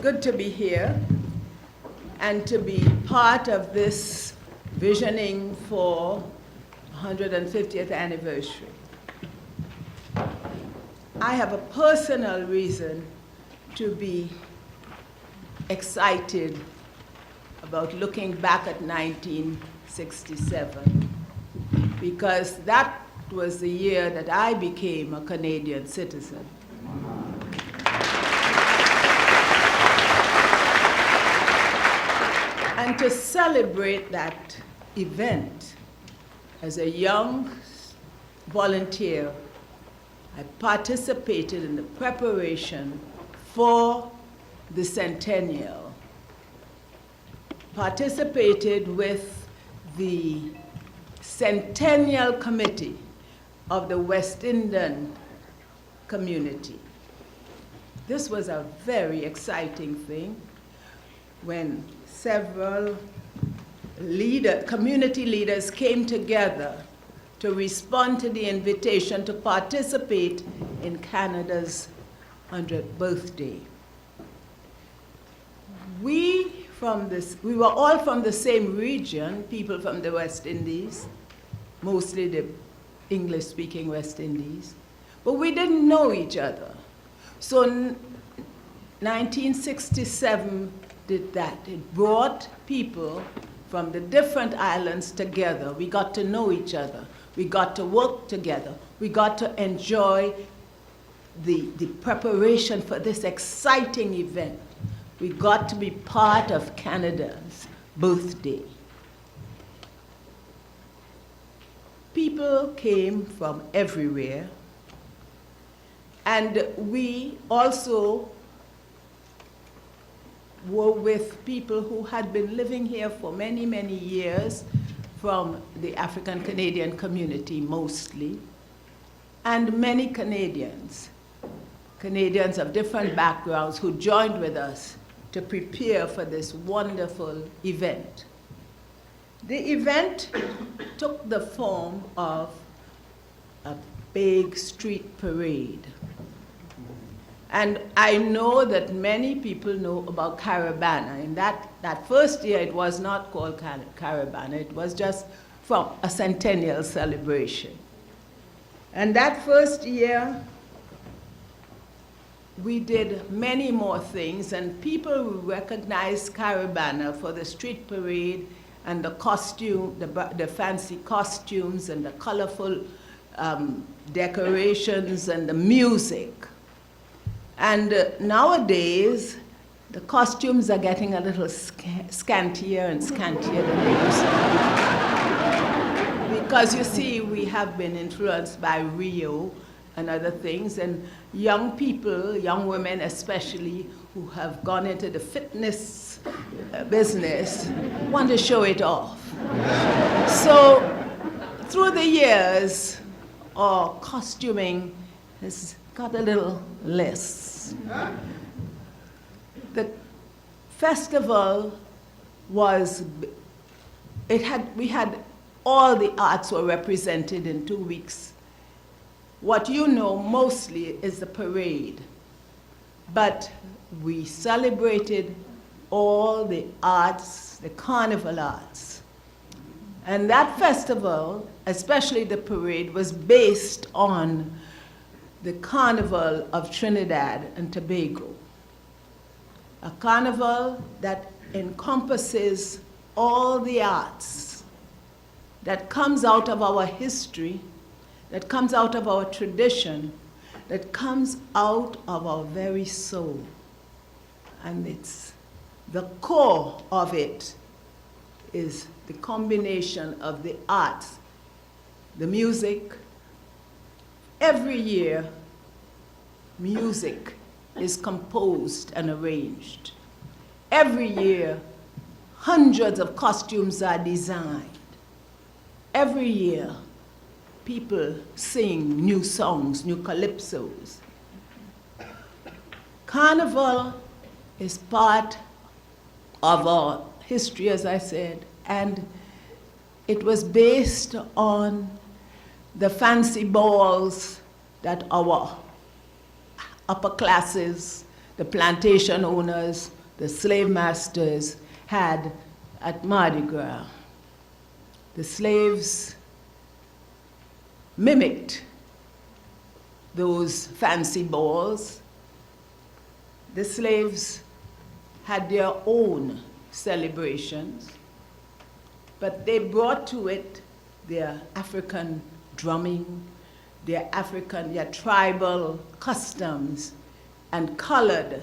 good to be here and to be part of this visioning for 150th anniversary. I have a personal reason to be excited about looking back at 1967, because that was the year that I became a Canadian citizen. And to celebrate that event, as a young volunteer, I participated in the preparation for the centennial. Participated with the Centennial Committee of the West Indian community. This was a very exciting thing when several community leaders came together to respond to the invitation to participate in Canada's 100th birthday. We were all from the same region, people from the West Indies, mostly the English-speaking West Indies, but we didn't know each other. So 1967 did that. It brought people from the different islands together. We got to know each other. We got to work together. We got to enjoy the preparation for this exciting event. We got to be part of Canada's birthday. People came from everywhere, and we also were with people who had been living here for many, many years, from the African Canadian community mostly, and many Canadians of different backgrounds who joined with us to prepare for this wonderful event. The event took the form of a big street parade. And I know that many people know about Caravana. In that first year, it was not called Caravana. It was just from a centennial celebration. And that first year, we did many more things, and people recognized Caravana for the street parade and the costume, the fancy costumes and the colorful decorations and the music. And nowadays, the costumes are getting a little scantier and scantier than they used to be. Because you see, we have been influenced by Rio and other things, and young people, young women especially, who have gone into the fitness business, want to show it off. So, through the years, our costuming has got a little less. The festival was, we had all the arts were represented in 2 weeks. What you know mostly is the parade, but we celebrated all the arts, the carnival arts. And that festival, especially the parade, was based on the Carnival of Trinidad and Tobago. A carnival that encompasses all the arts, that comes out of our history, that comes out of our tradition, that comes out of our very soul. And it's the core of it is the combination of the arts, the music. Every year, music is composed and arranged. Every year, hundreds of costumes are designed. Every year, people sing new songs, new calypsos. Carnival is part of our history, as I said, and it was based on the fancy balls that our upper classes, the the plantation owners, the slave masters had at Mardi Gras. The slaves mimicked those fancy balls. The slaves had their own celebrations, but they brought to it their African drumming, their tribal customs, and colored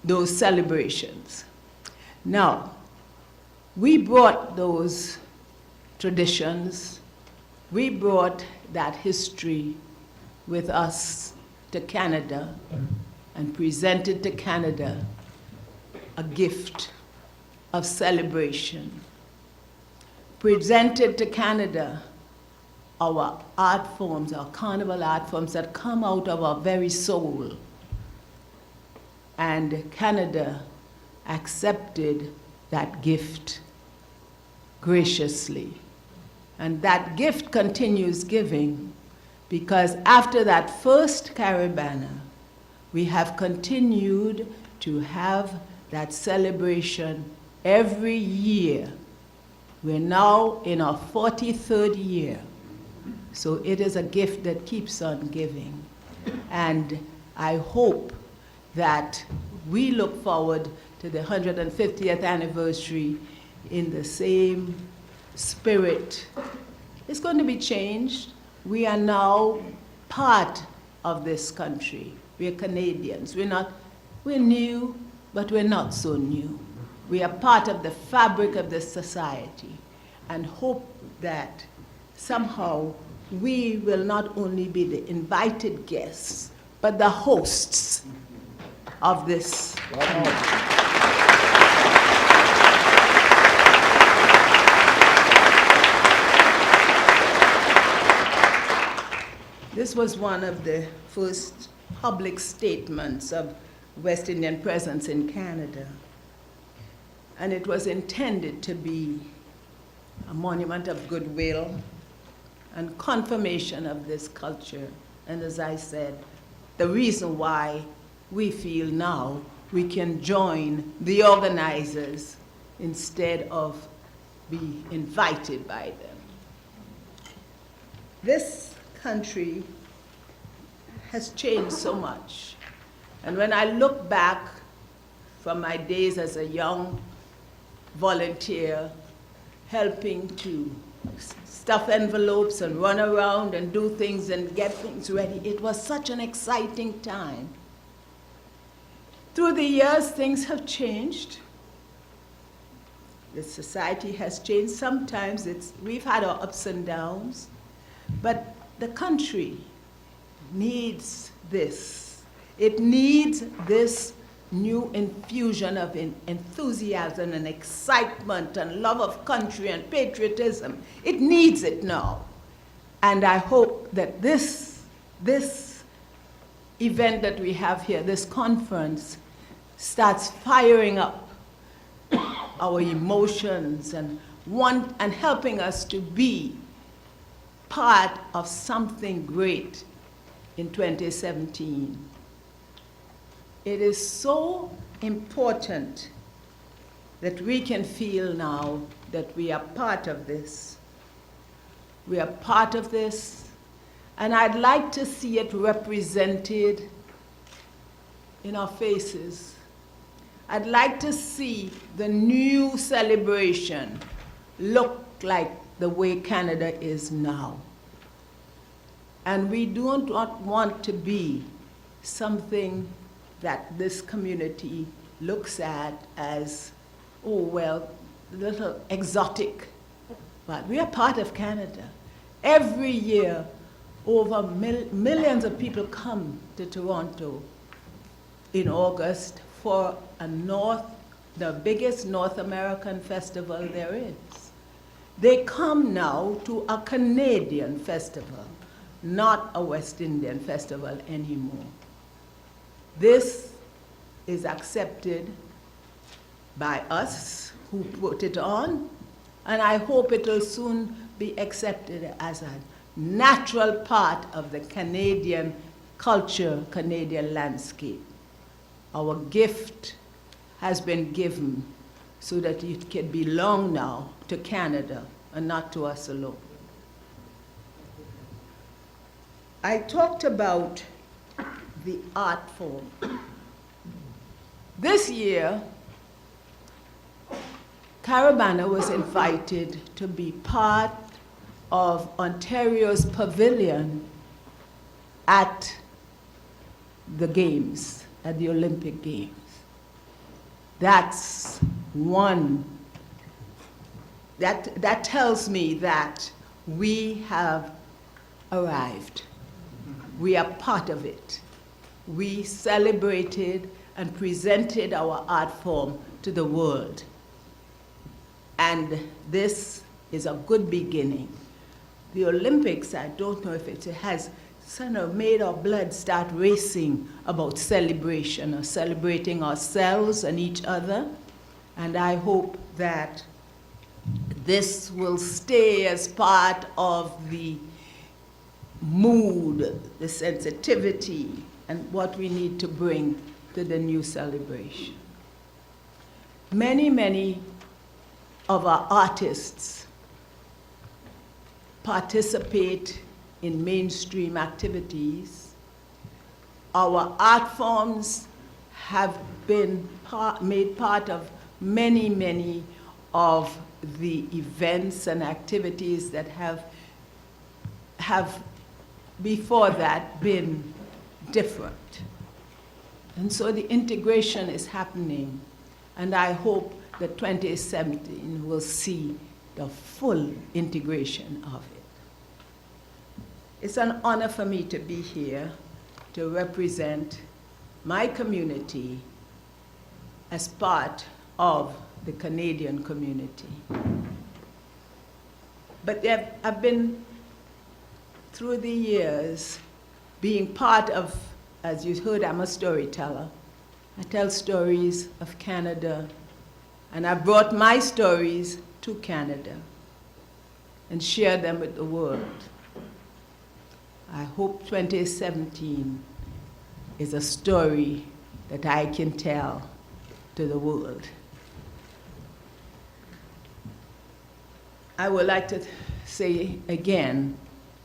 those celebrations. Now, we brought those traditions, we brought that history with us to Canada and presented to Canada a gift of celebration. Presented to Canada our art forms, our carnival art forms that come out of our very soul. And Canada accepted that gift graciously. And that gift continues giving, because after that first Caribana, we have continued to have that celebration every year. We're now in our 43rd year. So it is a gift that keeps on giving. And I hope that we look forward to the 150th anniversary in the same spirit. It's going to be changed. We are now part of this country. We are Canadians. We're new, but we're not so new. We are part of the fabric of this society, and hope that somehow we will not only be the invited guests, but the hosts of this. This was one of the first public statements of West Indian presence in Canada. And it was intended to be a monument of goodwill and confirmation of this culture. And as I said, the reason why we feel now we can join the organizers instead of be invited by them. This country has changed so much. And when I look back from my days as a young volunteer, helping to stuff envelopes and run around and do things and get things ready, it was such an exciting time. Through the years, things have changed. The society has changed. Sometimes we've had our ups and downs, but the country needs this. It needs this new infusion of enthusiasm and excitement and love of country and patriotism. It needs it now. And I hope that this event that we have here, this conference, starts firing up our emotions and helping us to be part of something great in 2017. It is so important that we can feel now that we are part of this. We are part of this, and I'd like to see it represented in our faces. I'd like to see the new celebration look like the way Canada is now. And we don't want to be something that this community looks at as, oh, well, a little exotic. But we are part of Canada. Every year, over millions of people come to Toronto in August for the biggest North American festival there is. They come now to a Canadian festival, not a West Indian festival anymore. This is accepted by us who put it on, and I hope it will soon be accepted as a natural part of the Canadian culture Canadian landscape. Our gift has been given so that it can belong now to Canada and not to us alone. I talked about the art form. This year, Caribana was invited to be part of Ontario's pavilion at the Games, at the Olympic Games. That's one, that tells me that we have arrived. We are part of it. We celebrated and presented our art form to the world. And this is a good beginning. The Olympics, I don't know if it has sort of made our blood start racing about celebration or celebrating ourselves and each other. And I hope that this will stay as part of the mood, the sensitivity, and what we need to bring to the new celebration. Many, many of our artists participate in mainstream activities. Our art forms have been made part of many, many of the events and activities that have before that been different. And so the integration is happening, and I hope that 2017 will see the full integration of it. It's an honor for me to be here to represent my community as part of the Canadian community. But I've been, through the years, being part of, as you heard, I'm a storyteller. I tell stories of Canada, and I brought my stories to Canada and share them with the world. I hope 2017 is a story that I can tell to the world. I would like to say again,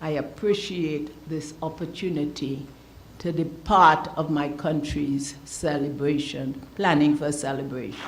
I appreciate this opportunity to be part of my country's celebration, planning for celebration.